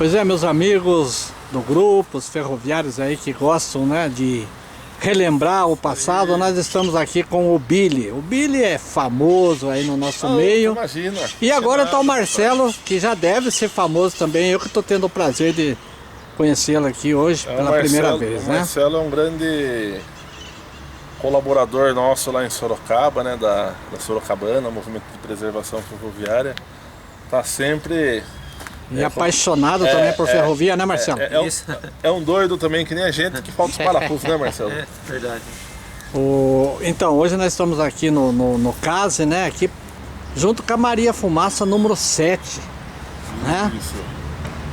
Pois é, meus amigos do grupo, os ferroviários aí que gostam, né, de relembrar o passado, nós estamos aqui com o Billy. O Billy é famoso aí no nosso meio. Imagina. E agora está o Marcelo, que já deve ser famoso também. Eu que estou tendo o prazer de conhecê-lo aqui hoje pela primeira vez, né? O Marcelo é um grande colaborador nosso lá em Sorocaba, né, da Sorocabana, Movimento de Preservação Ferroviária. Tá sempre... E apaixonado também por ferrovia, né, Marcelo? É um doido também, que nem a gente, que falta os parafusos, né, Marcelo? É verdade. Então, hoje nós estamos aqui no CASE, né, aqui junto com a Maria Fumaça número 7, né? Isso.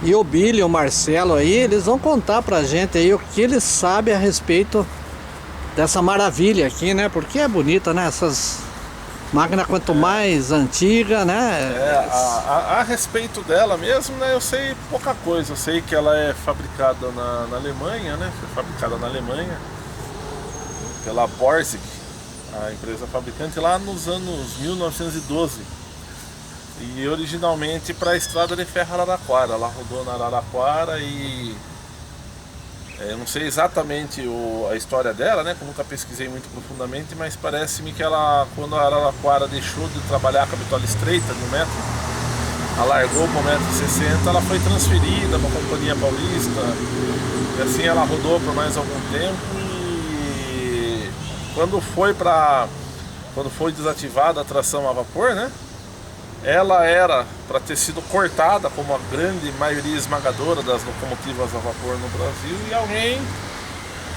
E o Billy e o Marcelo aí, eles vão contar pra gente aí o que eles sabem a respeito dessa maravilha aqui, né? Porque é bonita, né? Essas máquinas, quanto mais antiga, né? A respeito dela mesmo, né, eu sei pouca coisa. Eu sei que ela é fabricada na Alemanha, né? Foi fabricada na Alemanha pela Borsig, a empresa fabricante, lá nos anos 1912. E originalmente para a estrada de ferro Araraquara. Ela rodou na Araraquara e eu não sei exatamente a história dela, né? Que eu nunca pesquisei muito profundamente, mas parece-me que ela, quando a Araraquara deixou de trabalhar com a bitola estreita no metro, alargou para o 1,60 m, ela foi transferida para a Companhia Paulista. E assim ela rodou por mais algum tempo e quando foi desativada a tração a vapor, né? Ela era para ter sido cortada, como a grande maioria esmagadora das locomotivas a vapor no Brasil, e alguém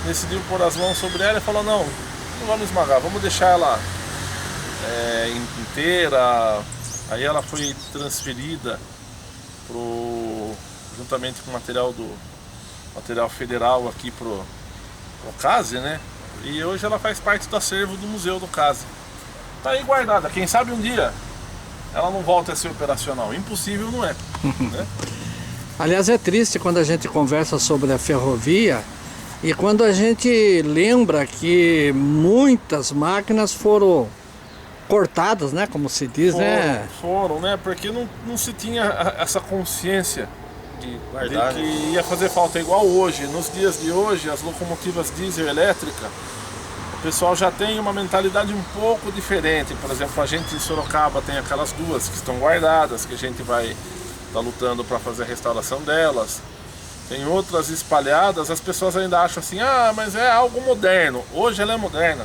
decidiu pôr as mãos sobre ela e falou: não vamos esmagar, vamos deixar ela inteira. Aí ela foi transferida juntamente com o material federal aqui pro CASE, né? E hoje ela faz parte do acervo do Museu do CASE. Tá aí guardada, quem sabe um dia ela não volta a ser operacional. Impossível não é, né? Aliás, é triste quando a gente conversa sobre a ferrovia e quando a gente lembra que muitas máquinas foram cortadas, né? Como se diz, né? Foram, né? Porque não se tinha essa consciência De de que ia fazer falta, igual hoje. Nos dias de hoje, as locomotivas diesel elétrica, o pessoal já tem uma mentalidade um pouco diferente. Por exemplo, a gente em Sorocaba tem aquelas duas que estão guardadas, que a gente vai estar lutando para fazer a restauração delas. Tem outras espalhadas, as pessoas ainda acham assim: ah, mas é algo moderno. Hoje ela é moderna.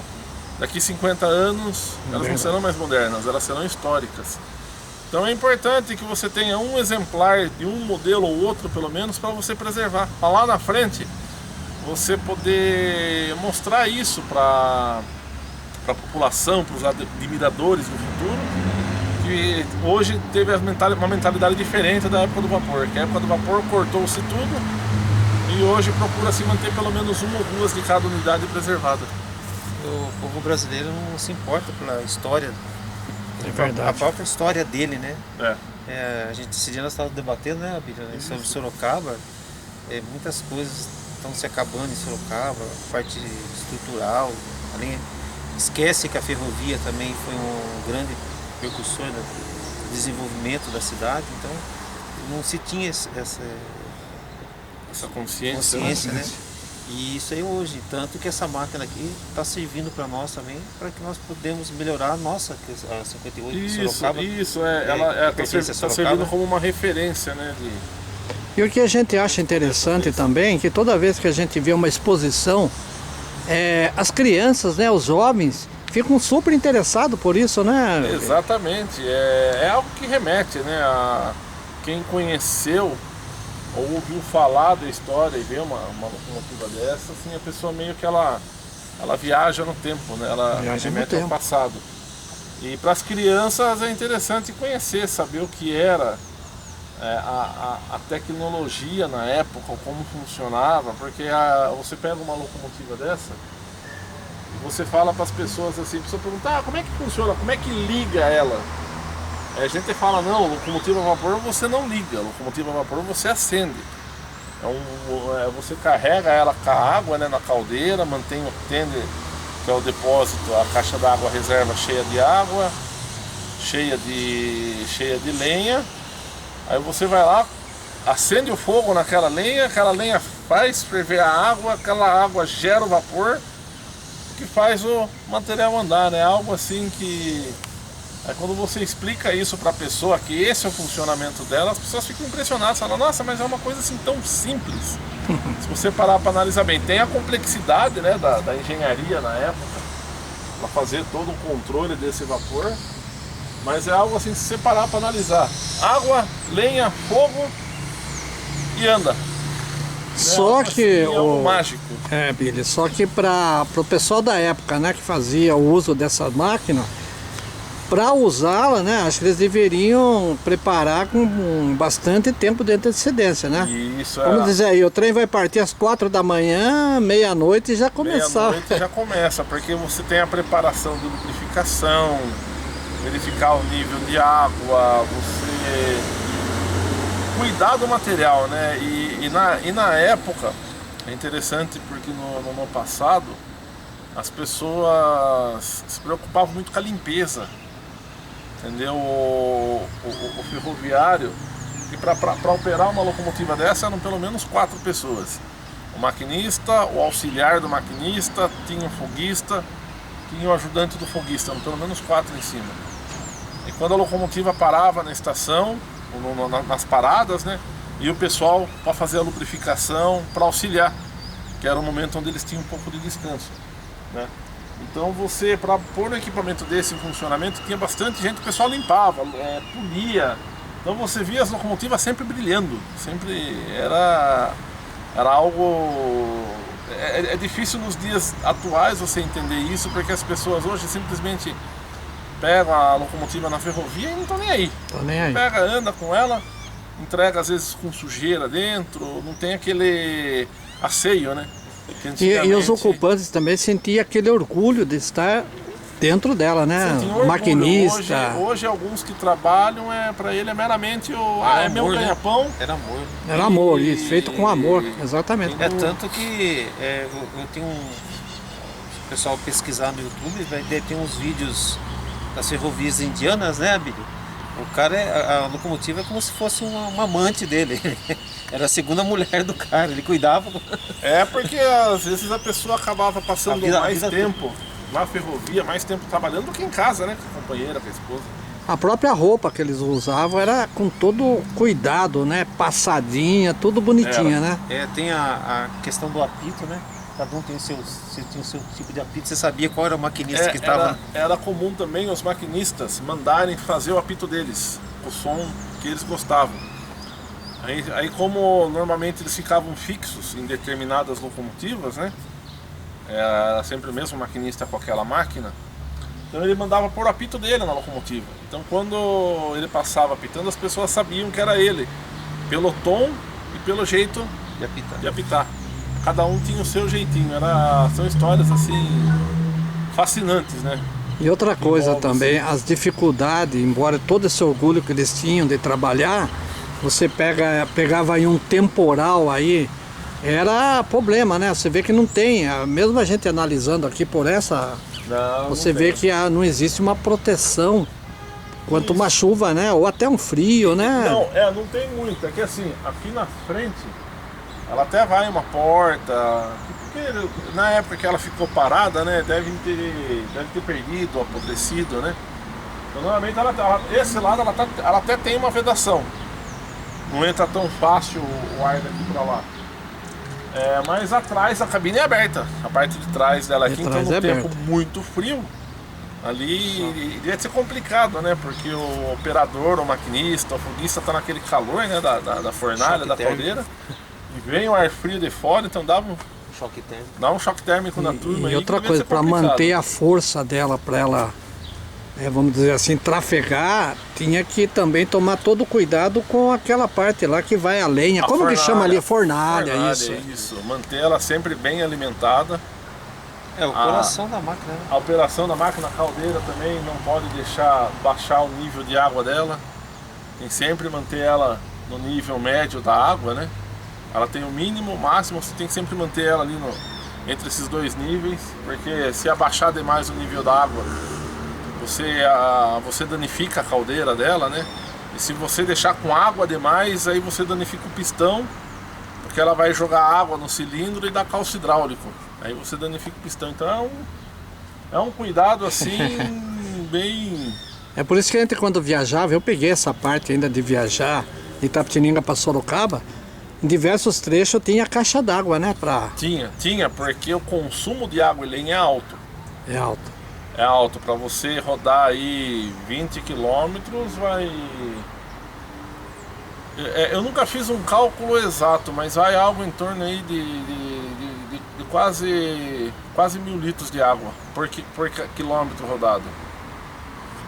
Daqui 50 anos elas não serão mais modernas, elas serão históricas. Então é importante que você tenha um exemplar de um modelo ou outro, pelo menos, para você preservar. Para lá na frente você poder mostrar isso para a população, para os admiradores do futuro, que hoje teve uma mentalidade diferente da época do vapor, que a época do vapor cortou-se tudo e hoje procura-se manter pelo menos uma ou duas de cada unidade preservada. O povo brasileiro não se importa pela história, verdade. a própria história dele, né? É. A gente esse dia nós estávamos debatendo, né, Bíblia, sobre Sorocaba. Muitas coisas estão se acabando em Sorocaba, a parte estrutural, esquece que a ferrovia também foi um grande precursor do desenvolvimento da cidade, então não se tinha essa consciência, né? E isso aí hoje, tanto que essa máquina aqui está servindo para nós também, para que nós podemos melhorar a nossa, a 58 de Sorocaba. Ela está servindo como uma referência, né? E o que a gente acha interessante também, que toda vez que a gente vê uma exposição, as crianças, né, os jovens, ficam super interessados por isso, né? Exatamente, é algo que remete, né, a quem conheceu ou ouviu falar da história e vê uma locomotiva dessa, assim, a pessoa meio que ela viaja no tempo, né? Ela remete ao passado. E para as crianças é interessante conhecer, saber o que era a tecnologia na época, como funcionava, porque você pega uma locomotiva dessa e você fala para as pessoas assim, a pessoa pergunta: como é que funciona, como é que liga ela? A gente fala: não, locomotiva a vapor você não liga, locomotiva a vapor você acende. Você carrega ela com a água, né, na caldeira, mantém o tender, que é o depósito, a caixa d'água reserva cheia de água, cheia de lenha. Aí você vai lá, acende o fogo naquela lenha, aquela lenha faz ferver a água, aquela água gera o vapor que faz o material andar, né? Algo assim que quando você explica isso para a pessoa, que esse é o funcionamento dela, as pessoas ficam impressionadas, falam, nossa, mas é uma coisa assim tão simples. Se você parar para analisar bem, tem a complexidade, né, da engenharia na época, para fazer todo o controle desse vapor, mas é algo assim, se você parar para analisar, água, lenha, fogo e anda. Só que é algo mágico. Billy, só que para o pessoal da época, né, que fazia o uso dessa máquina, para usá-la, né, acho que eles deveriam preparar com bastante tempo de antecedência, né? Isso, Vamos dizer aí, o trem vai partir às 4 da manhã, meia-noite e já começar. Meia-noite já começa, porque você tem a preparação de lubrificação, verificar o nível de água, você cuidar do material, né? E na época, é interessante porque no passado, as pessoas se preocupavam muito com a limpeza. Entendeu? O ferroviário, e para operar uma locomotiva dessa eram pelo menos 4 pessoas. O maquinista, o auxiliar do maquinista, tinha o foguista, tinha o ajudante do foguista, eram pelo menos 4 em cima. E quando a locomotiva parava na estação, nas paradas, né, e o pessoal para fazer a lubrificação, para auxiliar, que era o momento onde eles tinham um pouco de descanso, né? Então você, para pôr um equipamento desse em funcionamento, tinha bastante gente, o pessoal limpava, polia. Então você via as locomotivas sempre brilhando, sempre era algo... É difícil nos dias atuais você entender isso, porque as pessoas hoje simplesmente pegam a locomotiva na ferrovia e não estão nem aí. Pega, anda com ela, entrega às vezes com sujeira dentro, não tem aquele asseio, né? E os ocupantes também sentiam aquele orgulho de estar dentro dela, né? Maquinista. Hoje alguns que trabalham, para ele é meramente é meu ganha-pão. Era amor. Era amor, isso, feito com amor, exatamente. É tanto que eu tenho o pessoal pesquisar no YouTube, vai ter uns vídeos das ferrovias indianas, né, Abílio? O cara, a locomotiva é como se fosse uma amante dele. Era a segunda mulher do cara, ele cuidava. Porque às vezes a pessoa acabava passando mais tempo na ferrovia, mais tempo trabalhando do que em casa, né? Com a companheira, com a esposa. A própria roupa que eles usavam era com todo cuidado, né? Passadinha, tudo bonitinha, né? Tem a questão do apito, né? Cada um tem o seu tipo de apito. Você sabia qual era o maquinista que estava... Era comum também os maquinistas mandarem fazer o apito deles, o som que eles gostavam. Aí como normalmente eles ficavam fixos em determinadas locomotivas, né? Era sempre o mesmo maquinista com aquela máquina. Então ele mandava pôr o apito dele na locomotiva. Então quando ele passava apitando, as pessoas sabiam que era ele, pelo tom e pelo jeito de apitar. Cada um tinha o seu jeitinho. São histórias assim fascinantes, né? E outra coisa também, as dificuldades, embora todo esse orgulho que eles tinham de trabalhar, você pegava aí um temporal aí, era problema, né? Você vê que não tem, mesmo a gente analisando aqui por essa, você vê que não existe uma proteção quanto uma chuva, né? Ou até um frio, né? Não tem muito, é que assim, aqui na frente, ela até vai uma porta, porque na época que ela ficou parada, né? Deve ter perdido, apodrecido, né? Então normalmente esse lado ela até tem uma vedação. Não entra tão fácil o ar daqui pra lá. Mas atrás a cabine é aberta. A parte de trás dela aqui, então no tempo muito frio, ali iria ser complicado, né? Porque o operador, o maquinista, o foguista tá naquele calor, né? Da fornalha, da caldeira. E vem o ar frio de fora, então dá um choque térmico na turma. E outra coisa, para manter a força dela, para ela, vamos dizer assim, trafegar, tinha que também tomar todo o cuidado com aquela parte lá que vai a lenha. Como fornalha, que chama ali? Fornalha, isso. Isso, manter ela sempre bem alimentada. A operação da máquina, né? A operação da máquina, a caldeira também não pode deixar baixar o nível de água dela. Tem sempre manter ela no nível médio da água, né? Ela tem o mínimo, o máximo, você tem que sempre manter ela ali entre esses dois níveis, porque se abaixar demais o nível da água, você danifica a caldeira dela, né? E se você deixar com água demais, aí você danifica o pistão, porque ela vai jogar água no cilindro e dá calço hidráulico. Aí você danifica o pistão. Então é um cuidado assim bem... É por isso que a gente, quando viajava, eu peguei essa parte ainda de viajar de Itapetininga para Sorocaba. Em diversos trechos tinha caixa d'água, né? Tinha, porque o consumo de água e lenha é alto. É alto. É alto, para você rodar aí 20 quilômetros vai... Eu nunca fiz um cálculo exato, mas vai algo em torno aí de quase 1.000 litros de água por quilômetro rodado.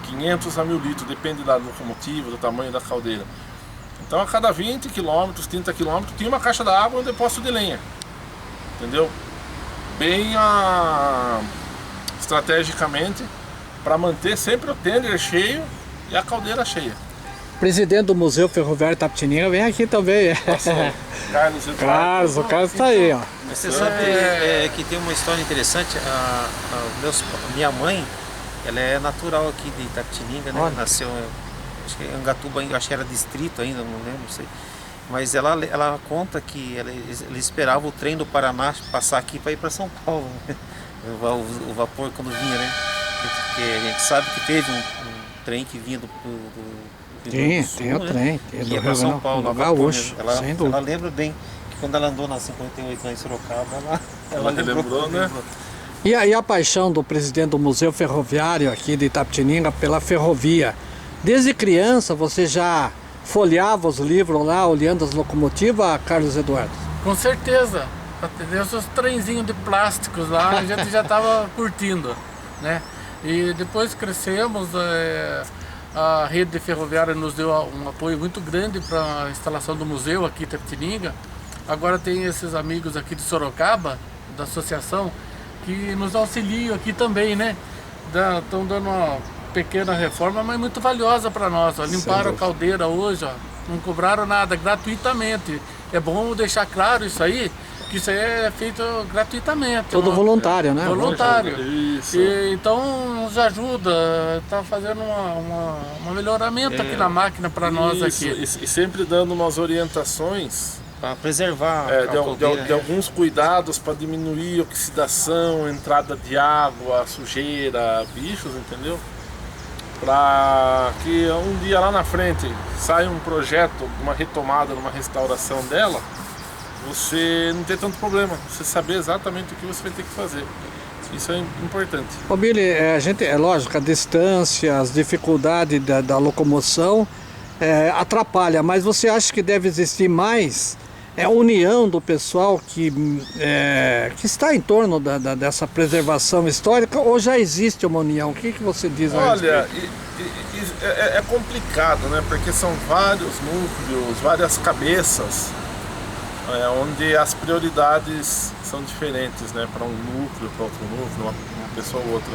500 a 1.000 litros, depende da locomotiva, do tamanho da caldeira. Então a cada 20 quilômetros, 30 quilômetros, tinha uma caixa d'água e um depósito de lenha. Entendeu? Bem estrategicamente, para manter sempre o tender cheio e a caldeira cheia. Presidente do Museu Ferroviário Itapetininga vem aqui também. Nossa, Carlos Eduardo. O Carlos está aí, ó. Você sabe que tem uma história interessante. Minha mãe, ela é natural aqui de Itapetininga, né? Nasceu, acho que em Angatuba, acho que era distrito ainda, não lembro, não sei. Mas ela conta que ela esperava o trem do Paraná passar aqui para ir para São Paulo, né? O vapor quando vinha, né? Porque a gente sabe que teve um trem que vinha do Tem o trem, que ia para São Paulo, no Gaúcho, sem dúvida. Ela lembra bem que quando ela andou na 58 lá em Sorocaba, ela lembrou, né? E aí a paixão do presidente do Museu Ferroviário aqui de Itapetininga pela ferrovia. Desde criança você já folheava os livros lá, olhando as locomotivas, Carlos Eduardo? Com certeza. Desde os trenzinhos de plásticos lá, a gente já estava curtindo, né? E depois crescemos, a rede ferroviária nos deu um apoio muito grande para a instalação do museu aqui em Itapetininga. Agora tem esses amigos aqui de Sorocaba, da associação, que nos auxiliam aqui também, né? Estão dando uma pequena reforma, mas muito valiosa para nós. Ó. Limparam a caldeira hoje, ó, não cobraram nada, gratuitamente. É bom deixar claro isso aí, que isso aí é feito gratuitamente. Todo voluntário, né? Voluntário. Isso. Então nos ajuda, está fazendo um melhoramento aqui na máquina para nós aqui. E sempre dando umas orientações para preservar de alguns cuidados para diminuir oxidação, entrada de água, sujeira, bichos, entendeu? Para que um dia lá na frente saia um projeto, uma retomada, uma restauração dela, você não ter tanto problema, você saber exatamente o que você vai ter que fazer. Isso é importante. Ô Billy, a gente, é lógico, a distância, as dificuldades da locomoção atrapalha, mas você acha que deve existir mais união do pessoal que está em torno dessa preservação histórica, ou já existe uma união? O que você diz a respeito? Olha, é complicado, né? Porque são vários núcleos, várias cabeças, onde as prioridades são diferentes, né? Para um núcleo, para outro núcleo, uma pessoa ou outra.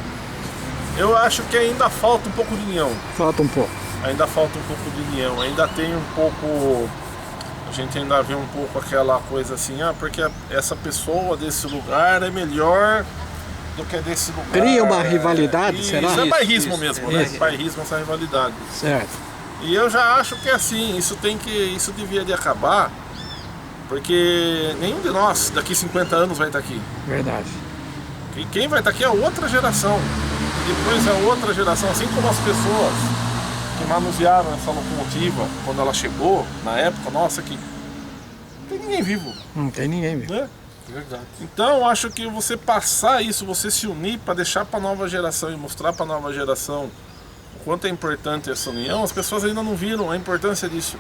Eu acho que ainda falta um pouco de união. Falta um pouco. Ainda falta um pouco de união, ainda tem um pouco... A gente ainda vê um pouco aquela coisa assim, porque essa pessoa desse lugar é melhor do que desse lugar. Cria uma rivalidade, será? Isso é bairrismo mesmo, né? Bairrismo, essa rivalidade. Certo. E eu já acho que assim, isso devia de acabar, porque nenhum de nós daqui 50 anos vai estar aqui. Verdade. E quem vai estar aqui é outra geração. E depois é outra geração, assim como as pessoas que manusearam essa locomotiva quando ela chegou, na época, nossa, que não tem ninguém vivo. Não tem ninguém vivo. Né? Verdade. Então, acho que você passar isso, você se unir para deixar para a nova geração e mostrar para a nova geração o quanto é importante essa união, as pessoas ainda não viram a importância disso.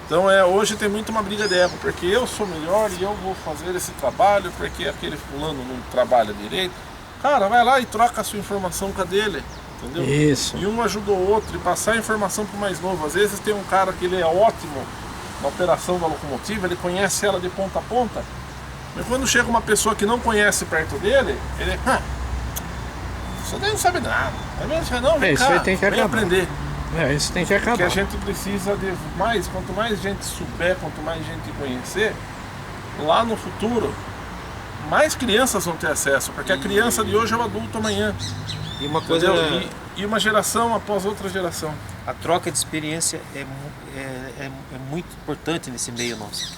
Então, hoje tem muito uma briga de ego, porque eu sou melhor e eu vou fazer esse trabalho, porque aquele fulano não trabalha direito. Cara, vai lá e troca a sua informação com a dele. Entendeu? Isso. E um ajuda o outro e passar a informação para o mais novo. Às vezes tem um cara que ele é ótimo na operação da locomotiva, ele conhece ela de ponta a ponta, mas quando chega uma pessoa que não conhece perto dele, ele isso daí não sabe nada. Não, vem isso cá, aí tem que vem acabar. aprender. Isso tem que acabar. Porque a gente precisa de mais, quanto mais gente souber, quanto mais gente conhecer, lá no futuro, mais crianças vão ter acesso, porque a criança de hoje é o adulto amanhã. E uma coisa E uma geração após outra geração. A troca de experiência é muito importante nesse meio nosso.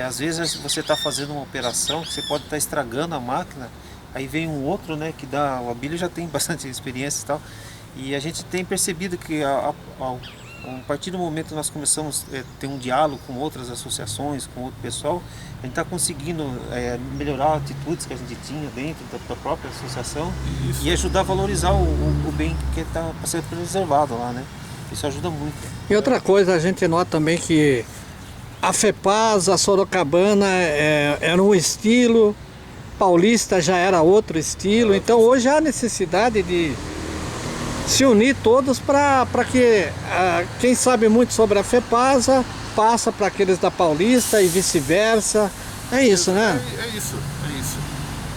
Às vezes você está fazendo uma operação que você pode estar estragando a máquina, aí vem um outro, né, que dá, o Abílio já tem bastante experiência e tal, e a gente tem percebido que a partir do momento que nós começamos a ter um diálogo com outras associações, com outro pessoal, a gente está conseguindo melhorar atitudes que a gente tinha dentro da própria associação. Isso. E ajudar a valorizar o bem que está sendo preservado lá, né? Isso ajuda muito. E outra coisa, a gente nota também que a FEPAS, a Sorocabana era um estilo, Paulista já era outro estilo, então hoje há necessidade de se unir todos para que quem sabe muito sobre a FEPASA passa para aqueles da Paulista e vice-versa. É isso, né? É isso.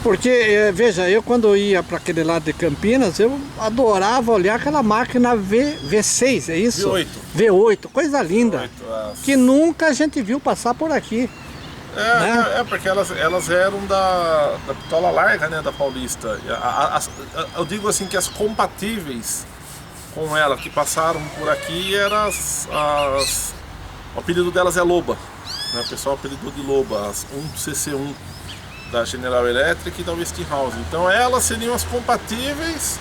Porque, veja, eu quando ia para aquele lado de Campinas, eu adorava olhar aquela máquina V6, é isso? V8, coisa linda, que nunca a gente viu passar por aqui. Porque elas eram da bitola larga, né, da Paulista. Eu digo assim que as compatíveis com ela, que passaram por aqui, eram o apelido delas é Loba, né? O pessoal apelidou de Loba, as 1CC1 da General Electric e da Westinghouse. Então elas seriam as compatíveis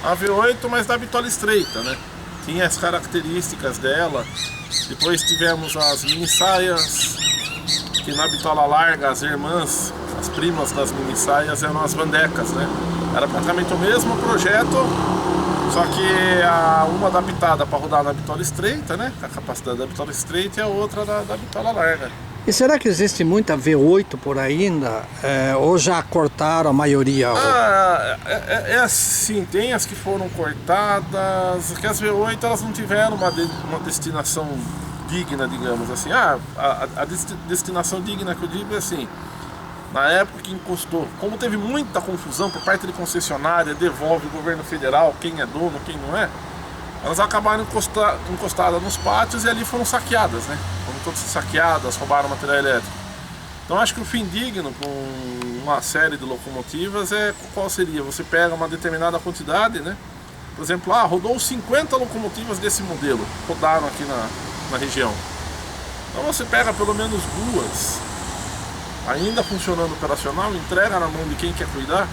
a V8, mas da bitola estreita, né? Tinha as características dela. Depois tivemos as mini saias, que na bitola larga as irmãs, as primas das mini saias eram as bandecas, né? Era praticamente o mesmo projeto, só que uma adaptada para rodar na bitola estreita, né? A capacidade da bitola estreita, e a outra da bitola larga. E será que existe muita V8 por aí ainda? Ou já cortaram a maioria? Assim, tem as que foram cortadas, que as V8 elas não tiveram uma destinação digna, digamos assim. A destinação digna que eu digo é assim, na época que encostou, como teve muita confusão por parte de concessionária, devolve o governo federal, quem é dono, quem não é, elas acabaram encostadas nos pátios e ali foram saqueadas, né? Foram todas saqueadas, roubaram material elétrico. Então acho que o fim digno com uma série de locomotivas qual seria? Você pega uma determinada quantidade, né? Por exemplo, rodou 50 locomotivas desse modelo, rodaram aqui na região. Então você pega pelo menos duas, ainda funcionando operacional, entrega na mão de quem quer cuidar,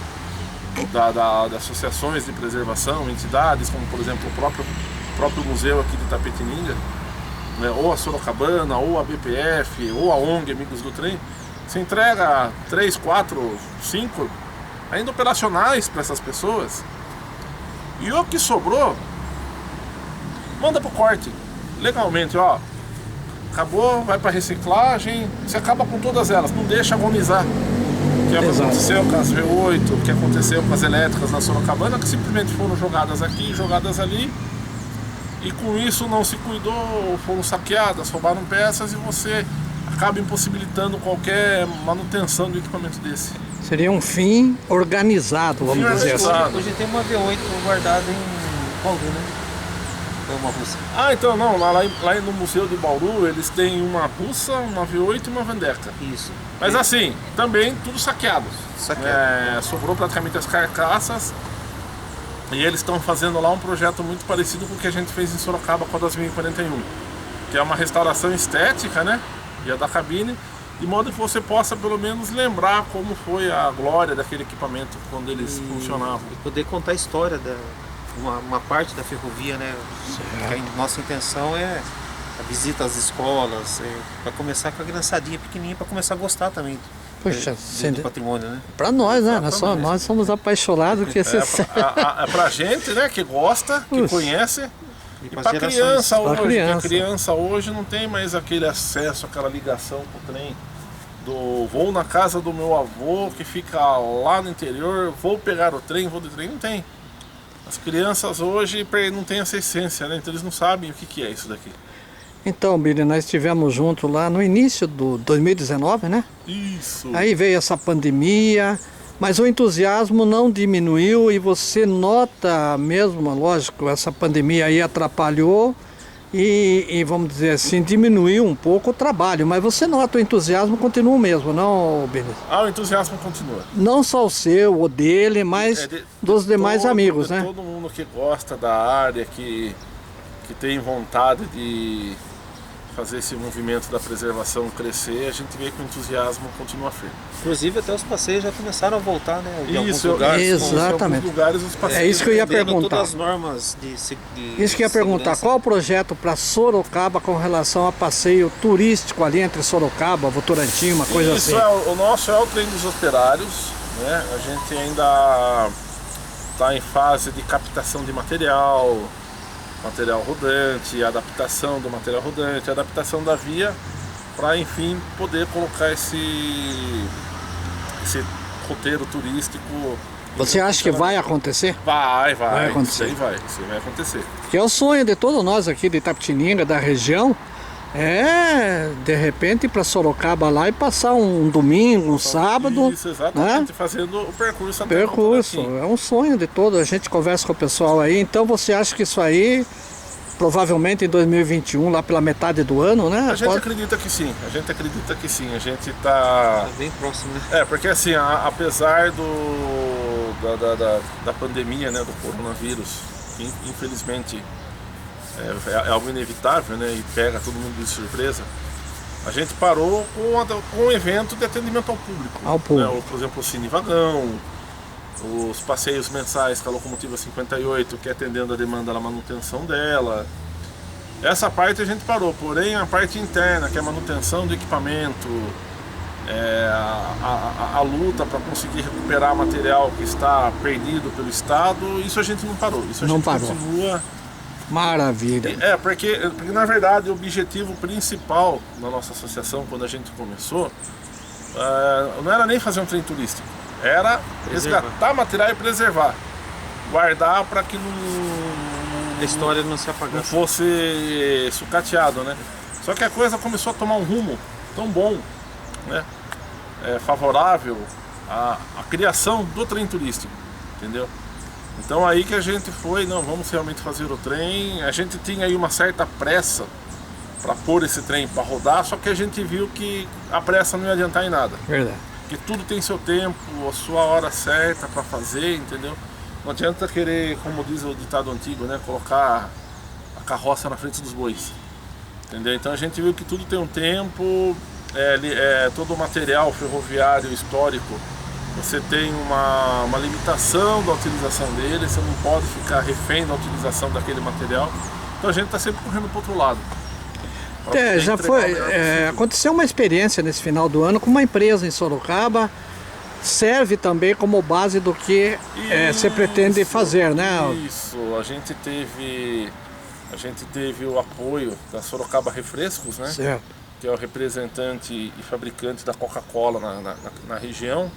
das associações de preservação, entidades como por exemplo o próprio museu aqui de Itapetininga, né, ou a Sorocabana, ou a BPF, ou a ONG Amigos do Trem. Você entrega 3, 4, 5 ainda operacionais para essas pessoas, e o que sobrou manda pro corte legalmente, acabou, vai para reciclagem, você acaba com todas elas, não deixa agonizar. O que aconteceu com as V8, o que aconteceu com as elétricas na Sorocabana, que simplesmente foram jogadas aqui, jogadas ali, e com isso não se cuidou, foram saqueadas, roubaram peças, e você acaba impossibilitando qualquer manutenção do equipamento desse. Seria um fim organizado, vamos dizer assim. Hoje tem uma V8 guardada em Bauru, né? É uma russa. Então não, lá no Museu de Bauru eles têm uma russa, uma V8 e uma Vandeca. Isso. Mas assim, também tudo saqueado. Sobrou praticamente as carcaças. E eles estão fazendo lá um projeto muito parecido com o que a gente fez em Sorocaba com a 2041, que é uma restauração estética, né? E a da cabine, de modo que você possa pelo menos lembrar como foi a glória daquele equipamento quando eles funcionavam. E poder contar a história uma parte da ferrovia, né? A nossa intenção é a visita às escolas, para começar com a criançadinha pequenininha, para começar a gostar também do patrimônio, né? Para nós, né? Nós somos apaixonados que pra gente, né? Que gosta, que conhece. E para criança hoje, a criança hoje não tem mais aquele acesso, aquela ligação com o trem. Vou na casa do meu avô que fica lá no interior, vou pegar o trem, vou de trem, não tem. As crianças hoje não têm essa essência, né? Então eles não sabem o que é isso daqui. Então, Billy, nós estivemos juntos lá no início do 2019, né? Isso. Aí veio essa pandemia, mas o entusiasmo não diminuiu e você nota mesmo, lógico, essa pandemia aí atrapalhou e vamos dizer assim, diminuiu um pouco o trabalho, mas você nota o entusiasmo continua o mesmo, não, Billy? O entusiasmo continua. Não só o seu, o dele, mas dos demais amigos, né? Todo mundo que gosta da área, que tem vontade de fazer esse movimento da preservação crescer, a gente vê que o entusiasmo continua firme. Inclusive até os passeios já começaram a voltar, né? Em alguns Isso, lugares. exatamente. Em alguns lugares os passeios. É isso que eu ia Entendendo perguntar. todas as normas de Isso que eu ia perguntar, segurança. qual o projeto para Sorocaba com relação a passeio turístico ali entre Sorocaba, Votorantim, uma coisa Isso assim? o nosso é o trem dos operários, né? A gente ainda está em fase de captação de material rodante, adaptação do material rodante, adaptação da via, para enfim poder colocar esse roteiro turístico. Você acha que vai acontecer? Vai acontecer. Isso aí vai acontecer. Que é o sonho de todos nós aqui de Itapetininga, da região, é de repente ir para Sorocaba lá e passar um domingo, um sábado. Isso, exatamente, né? fazendo o percurso até Percurso, Votorantim. é um sonho de todos, a gente conversa com o pessoal aí, então você acha que isso aí, provavelmente em 2021, lá pela metade do ano, né? A gente acredita que sim, a gente está... Tá bem próximo, né? Porque assim, apesar da pandemia, né, do coronavírus, que infelizmente é algo inevitável, né, e pega todo mundo de surpresa, a gente parou com um evento de atendimento ao público. Ao público. Né, por exemplo, o Cine Vagão, os passeios mensais com a locomotiva 58, que é atendendo a demanda da manutenção dela. Essa parte a gente parou, porém a parte interna, que é a manutenção do equipamento, a luta para conseguir recuperar material que está perdido pelo Estado, isso a gente não parou. Isso a Não gente parou. continua. Maravilha. Porque na verdade o objetivo principal da nossa associação, quando a gente começou, não era nem fazer um trem turístico, era resgatar material e preservar, guardar para que A história não se não apagasse. fosse sucateado, né? Só que a coisa começou a tomar um rumo tão bom, né? Favorável à criação do trem turístico, entendeu? Então aí que a gente foi, não, vamos realmente fazer o trem. A gente tinha aí uma certa pressa para pôr esse trem para rodar, só que a gente viu que a pressa não ia adiantar em nada. Verdade. Porque tudo tem seu tempo, a sua hora certa para fazer, entendeu? Não adianta querer, como diz o ditado antigo, né, colocar a carroça na frente dos bois, entendeu? Então a gente viu que tudo tem um tempo, todo o material ferroviário histórico, você tem uma limitação da utilização dele, você não pode ficar refém da utilização daquele material. Então a gente está sempre correndo para o outro lado. Já foi. Aconteceu uma experiência nesse final do ano com uma empresa em Sorocaba. Serve também como base do que você pretende fazer, né? Isso, a gente teve o apoio da Sorocaba Refrescos, né? Certo. Que é o representante e fabricante da Coca-Cola na região,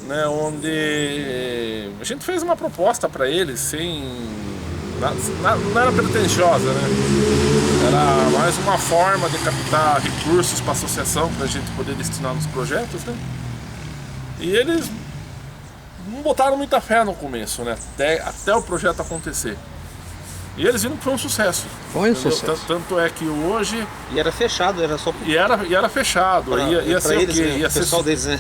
né? Onde a gente fez uma proposta para eles não era pretensiosa, né? Era mais uma forma de captar recursos para a associação para a gente poder destinar nos projetos, né? E eles não botaram muita fé no começo, né? Até o projeto acontecer. E eles viram que foi um sucesso. Foi um entendeu? sucesso. Tanto é que hoje... E era fechado, era só E era fechado. Ia ser o eles, quê? né? Ia O ser pessoal deles, né?